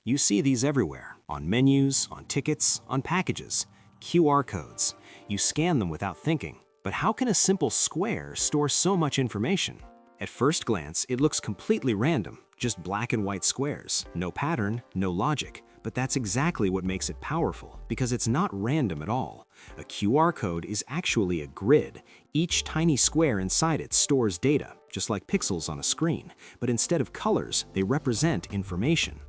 You see these everywhere, on menus, on tickets, on packages. QR codes. You scan them without thinking. But how can a simple square store so much information? At first glance, it looks completely random, just black and white squares. No pattern, no logic. But that's exactly what makes it powerful, because it's not random at all. A QR code is actually a grid. Each tiny square inside it stores data, just like pixels on a screen, but instead of colors, they represent information.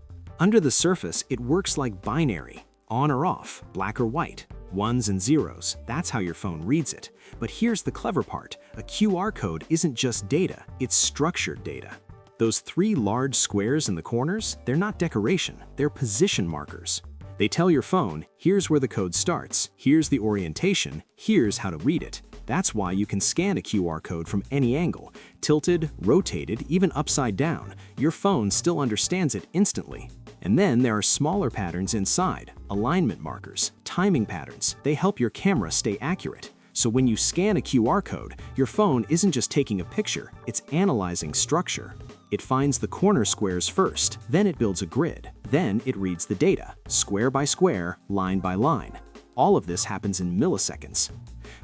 Under the surface, it works like binary, on or off, black or white, ones and zeros. That's how your phone reads it. But here's the clever part. A QR code isn't just data, it's structured data. Those three large squares in the corners, they're not decoration, they're position markers. They tell your phone, here's where the code starts, here's the orientation, here's how to read it. That's why you can scan a QR code from any angle, tilted, rotated, even upside down. Your phone still understands it instantly. And then there are smaller patterns inside, alignment markers, timing patterns. They help your camera stay accurate. So when you scan a QR code, your phone isn't just taking a picture, it's analyzing structure. It finds the corner squares first, then it builds a grid. Then it reads the data, square by square, line by line. All of this happens in milliseconds.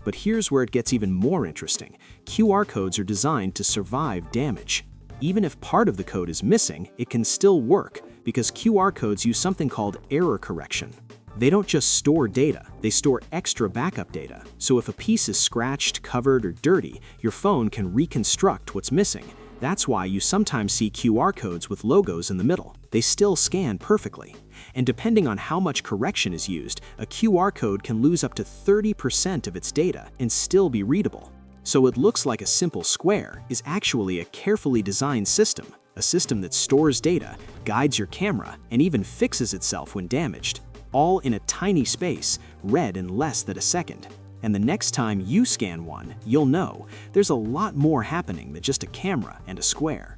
But here's where it gets even more interesting. QR codes are designed to survive damage. Even if part of the code is missing, it can still work because QR codes use something called error correction. They don't just store data, they store extra backup data. So if a piece is scratched, covered, or dirty, your phone can reconstruct what's missing. That's why you sometimes see QR codes with logos in the middle. They still scan perfectly. And depending on how much correction is used, a QR code can lose up to 30% of its data and still be readable. So what looks like a simple square is actually a carefully designed system, a system that stores data, guides your camera, and even fixes itself when damaged. All in a tiny space, read in less than a second. And the next time you scan one, you'll know there's a lot more happening than just a camera and a square.